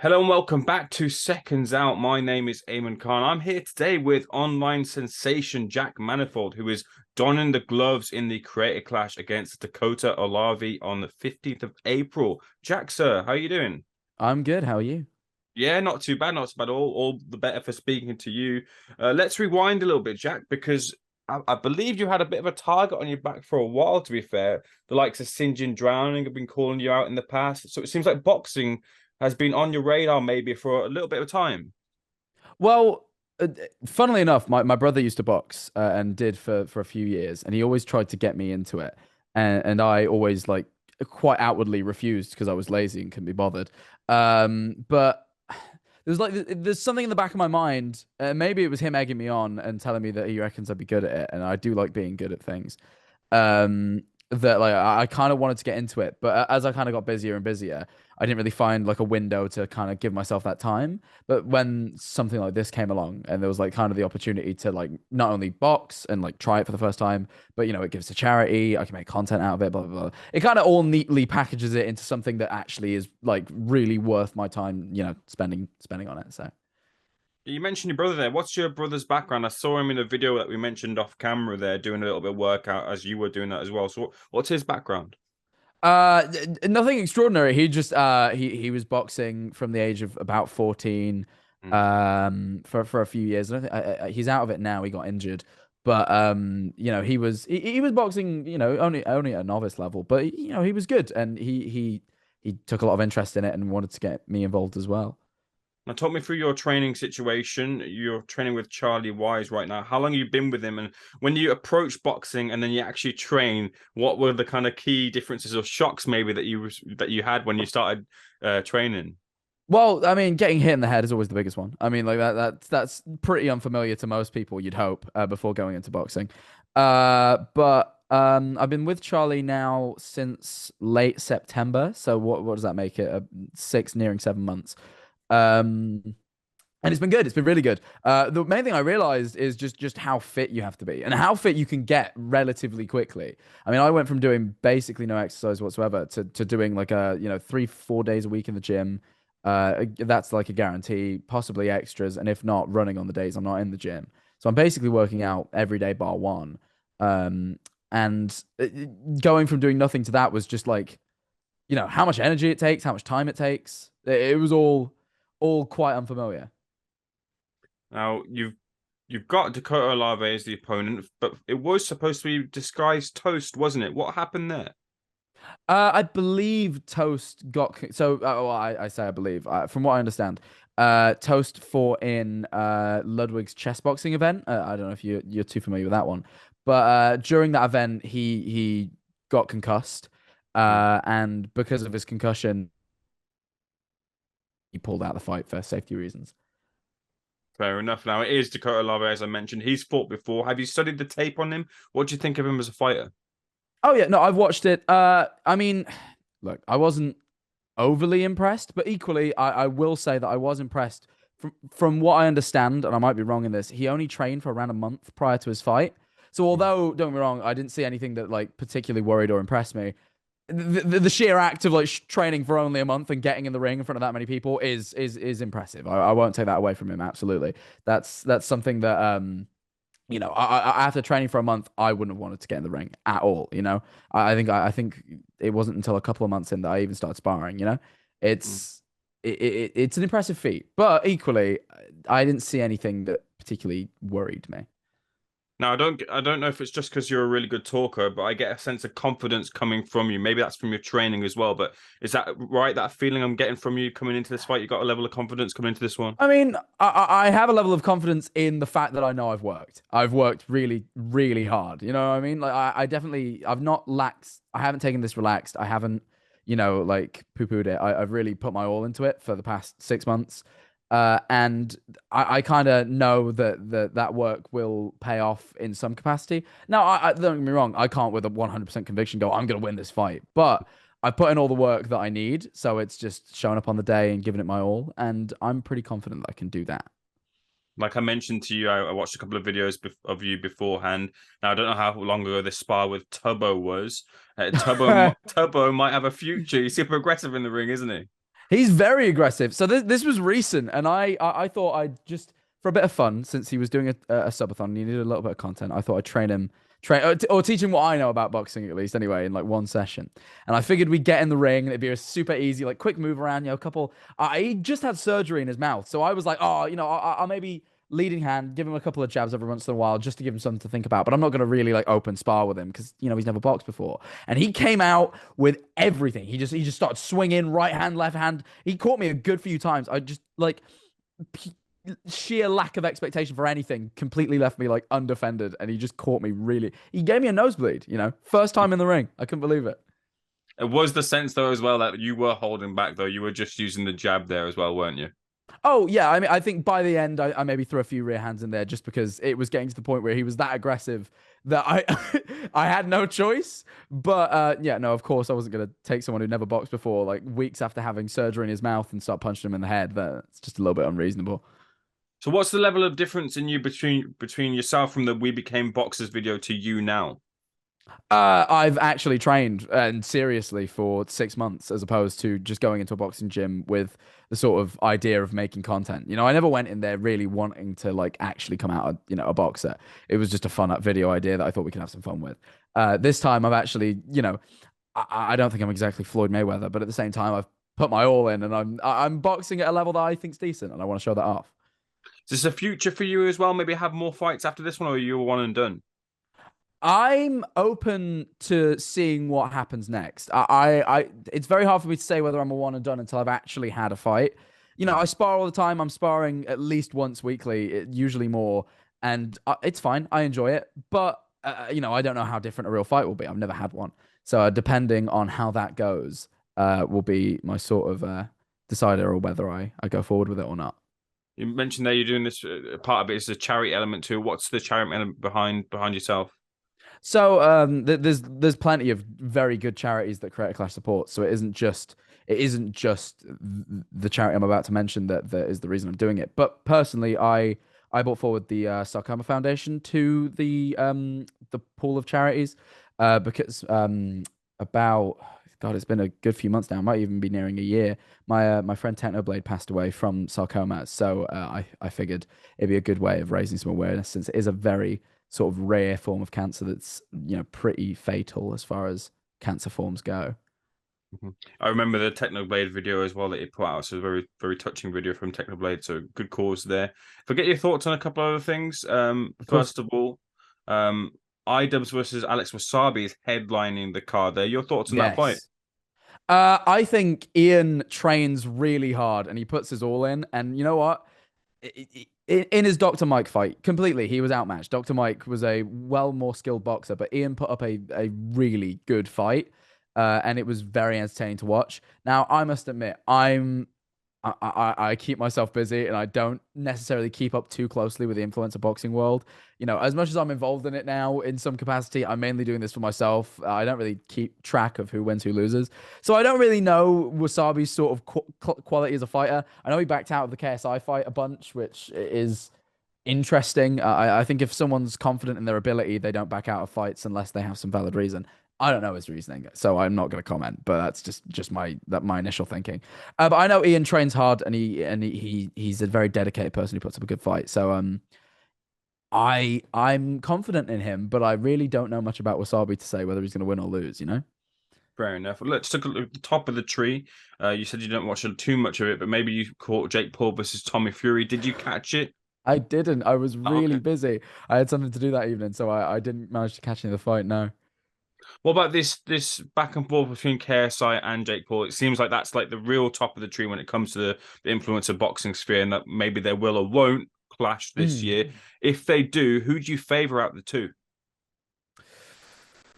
Hello and welcome back to Seconds Out. My name is Ayman Khan. I'm here today with online sensation Jack Manifold, who is donning the gloves in the creator clash against Dakota Olave on the 15th of April. Jack, sir, how are you doing? I'm good. How are you? Yeah, not too bad, not too bad. All the better for speaking to you. Let's rewind a little bit, Jack, because I believe you had a bit of a target on your back for a while, to be fair. The likes of Sinjin Drowning have been calling you out in the past. So it seems like boxing has been on your radar maybe for a little bit of time. Well, funnily enough, my brother used to box and did for a few years, and he always tried to get me into it, and I always like quite outwardly refused because I was lazy and couldn't be bothered. But there's something in the back of my mind. Maybe it was him egging me on and telling me that he reckons I'd be good at it, and I do like being good at things. That like I kind of wanted to get into it, but as I kind of got busier and busier, I didn't really find like a window to kind of give myself that time. But when something like this came along and there was like kind of the opportunity to like not only box and like try it for the first time, but it gives to charity, I can make content out of it, blah blah blah. It kind of all neatly packages it into something that actually is like really worth my time, spending on it. So. You mentioned your brother there. What's your brother's background? I saw him in a video that we mentioned off camera there doing a little bit of workout as you were doing that as well. So what's his background? Nothing extraordinary. He just he was boxing from the age of about 14 Mm. for a few years. I don't think he's out of it now. He got injured. But he was boxing, only at a novice level, but he was good and he took a lot of interest in it and wanted to get me involved as well. Now, talk me through your training situation. You're training with Charlie Wise right now. How long have you been with him? And when you approach boxing and then you actually train, what were the kind of key differences or shocks maybe that you had when you started training? Well, I mean, getting hit in the head is always the biggest one. I mean, like that's pretty unfamiliar to most people, you'd hope, before going into boxing. But I've been with Charlie now since late September. So what does that make it? 6, nearing 7 months. Um, and it's been good. It's been really good. The main thing I realized is just how fit you have to be and how fit you can get relatively quickly. I mean, I went from doing basically no exercise whatsoever to doing like 3, 4 days a week in the gym. That's like a guarantee, possibly extras, and if not, running on the days I'm not in the gym. So I'm basically working out every day bar one. Um, and going from doing nothing to that was just like, how much energy it takes, how much time it takes. It was all quite unfamiliar. Now you've got Dakota Olave as the opponent, but it was supposed to be disguised Toast, wasn't it? What happened there? I believe Toast got well, I say I believe. From what I understand, Toast fought in Ludwig's chess boxing event. I don't know if you're too familiar with that one, but during that event, he got concussed, Hmm. and because of his concussion, he pulled out the fight for safety reasons. Fair enough. Now it is Dakota Olave, as I mentioned. He's fought before. Have you studied the tape on him? What do you think of him as a fighter? Oh yeah, no, I've watched it. I mean, look, I wasn't overly impressed, but equally, I will say that I was impressed from what I understand, and I might be wrong in this. He only trained for around a month prior to his fight. So Hmm. although, don't get me wrong, I didn't see anything that like particularly worried or impressed me. The sheer act of like training for only a month and getting in the ring in front of that many people is impressive. I won't take that away from him. Absolutely, that's something that after training for a month, I wouldn't have wanted to get in the ring at all. I think it wasn't until a couple of months in that I even started sparring. It's it's an impressive feat, but equally, I didn't see anything that particularly worried me. Now I don't know if it's just because you're a really good talker, but I get a sense of confidence coming from you. Maybe that's from your training as well. But is that right? That feeling I'm getting from you coming into this fight, you got a level of confidence coming into this one. I mean, I have a level of confidence in the fact that I know I've worked. I've worked really, really hard. You know what I mean? Like I definitely, I've not laxed. I haven't taken this relaxed. I haven't, like poo-pooed it. I've really put my all into it for the past 6 months. And I kind of know that work will pay off in some capacity. Now, don't get me wrong. I can't with a 100% conviction go, I'm going to win this fight. But I put in all the work that I need, so it's just showing up on the day and giving it my all, and I'm pretty confident that I can do that. Like I mentioned to you, I watched a couple of videos of you beforehand. Now I don't know how long ago this spar with Tubbo was. Tubbo might have a future. He's super aggressive in the ring, isn't he? He's very aggressive. So this was recent, and I thought I'd just for a bit of fun, since he was doing a subathon, and he needed a little bit of content. I thought I'd or teach him what I know about boxing at least, anyway, in like one session. And I figured we'd get in the ring, and it'd be a super easy, like quick move around, a couple. He just had surgery in his mouth, so I was like, oh, I'll maybe leading hand, give him a couple of jabs every once in a while just to give him something to think about. But I'm not going to really like open spar with him because he's never boxed before. And he came out with everything. He just started swinging right hand, left hand. He caught me a good few times. I just like sheer lack of expectation for anything completely left me like undefended, and he just caught me really. He gave me a nosebleed. First time in the ring. I couldn't believe it. It was the sense though as well that you were holding back though. You were just using the jab there as well, weren't you? Oh yeah, I mean, I think by the end, I maybe threw a few rear hands in there just because it was getting to the point where he was that aggressive that I I had no choice. But yeah, no, of course I wasn't gonna take someone who never boxed before, like weeks after having surgery in his mouth, and start punching him in the head. That's just a little bit unreasonable. So what's the level of difference in you between yourself from the We Became Boxers video to you now? I've actually trained and seriously for 6 months as opposed to just going into a boxing gym with the sort of idea of making content. I never went in there really wanting to like actually come out, a boxer. It was just a fun video idea that I thought we could have some fun with. This time I've actually, I don't think I'm exactly Floyd Mayweather, but at the same time I've put my all in, and I'm boxing at a level that I think's decent, and I want to show that off. Is this a future for you as well? Maybe have more fights after this one, or are you one and done? I'm open to seeing what happens next. It's very hard for me to say whether I'm a one and done until I've actually had a fight. I spar all the time. I'm sparring at least once weekly, usually more, and it's fine. I enjoy it, but I don't know how different a real fight will be. I've never had one, so depending on how that goes, will be my sort of decider or whether I go forward with it or not. You mentioned there you're doing this. Part of it is the charity element too. What's the charity element behind yourself? So there's plenty of very good charities that Creator Clash supports. So it isn't just the charity I'm about to mention that is the reason I'm doing it. But personally, I brought forward the Sarcoma Foundation to the pool of charities because about God, it's been a good few months now. It might even be nearing a year. My friend Technoblade passed away from sarcoma, so I figured it'd be a good way of raising some awareness, since it is a very sort of rare form of cancer that's pretty fatal as far as cancer forms go. I remember the Technoblade video as well that he put out. So a very, very touching video from Technoblade. So good cause there. Forget your thoughts on a couple of other things. Of course. First of all, Ibbz versus Alex Wasabi is headlining the card there. Your thoughts on that fight? Yes. I think Ian trains really hard and he puts his all in. And you know what? In his Dr. Mike fight, completely, he was outmatched. Dr. Mike was a well more skilled boxer, but Ian put up a really good fight, and it was very entertaining to watch. Now, I must admit, I keep myself busy and I don't necessarily keep up too closely with the influencer boxing world. As much as I'm involved in it now in some capacity, I'm mainly doing this for myself. I don't really keep track of who wins, who loses. So I don't really know Wasabi's sort of quality as a fighter. I know he backed out of the KSI fight a bunch, which is interesting. I think if someone's confident in their ability, they don't back out of fights unless they have some valid reason. I don't know his reasoning, so I'm not going to comment. But that's just my initial thinking. But I know Ian trains hard, and he's a very dedicated person who puts up a good fight. So I'm confident in him, but I really don't know much about Wasabi to say whether he's going to win or lose. Fair enough. Well, let's look at the top of the tree. You said you don't watch too much of it, but maybe you caught Jake Paul versus Tommy Fury. Did you catch it? I didn't. I was Oh, really okay. busy. I had something to do that evening, so I didn't manage to catch any of the fight. No. What about this back and forth between KSI and Jake Paul? It seems like that's like the real top of the tree when it comes to the influencer boxing sphere, and that maybe they will or won't clash this year. If they do, who do you favor out the two?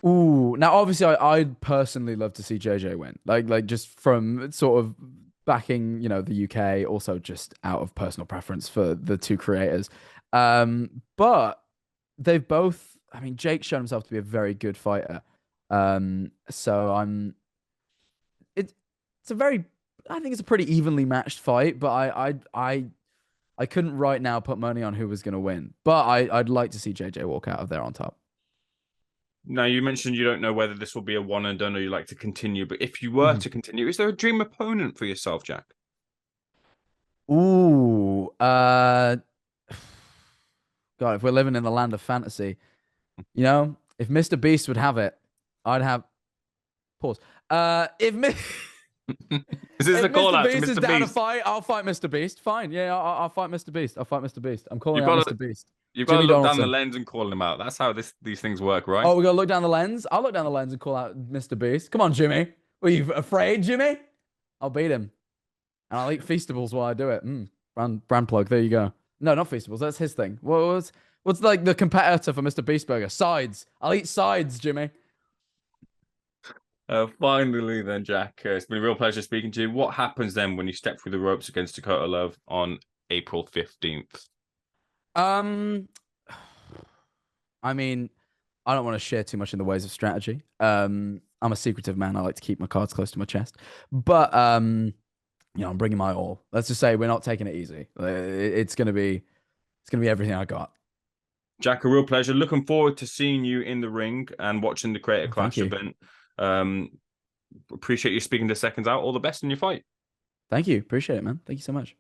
Ooh, now obviously I'd personally love to see JJ win. Like just from sort of backing, the UK, also just out of personal preference for the two creators. But they've both, I mean, Jake's shown himself to be a very good fighter. So it's a very, I think it's a pretty evenly matched fight, but I couldn't right now put money on who was going to win. But I'd like to see JJ walk out of there on top. Now, you mentioned you don't know whether this will be a one and done or you like to continue, but if you were Mhm. to continue, is there a dream opponent for yourself, Jack? Ooh, God, if we're living in the land of fantasy, if MrBeast would have it, I'd have pause. If Mi- Is this if a call Mr. out to Beast is Mr. down to Beast? fight, I'll fight Mr. Beast. Fine, yeah, I'll fight Mr. Beast. I'll fight Mr. Beast. I'm calling You've out got Mr. to Beast. you've got to Jimmy look down the Donaldson. lens and call him out. That's how these things work, right? Oh, we gotta look down the lens. I'll look down the lens and call out Mr. Beast. Come on, Jimmy. Were you afraid, Jimmy? I'll beat him, and I'll eat Feastables while I do it. Brand plug. There you go. No, not Feastables. That's his thing. What's like the competitor for Mr. Beast Burger? Sides. I'll eat sides, Jimmy. Finally, then, Jack, it's been a real pleasure speaking to you. What happens then when you step through the ropes against Dakota Love on April 15th? Um, I mean, I don't want to share too much in the ways of strategy. I'm a secretive man. I like to keep my cards close to my chest. But I'm bringing my all. Let's just say we're not taking it easy. It's gonna be everything I got. Jack, a real pleasure. Looking forward to seeing you in the ring and watching the Creator Thank Clash you. event. Appreciate you speaking to Seconds Out. All the best in your fight. Thank you. Appreciate it, man. Thank you so much.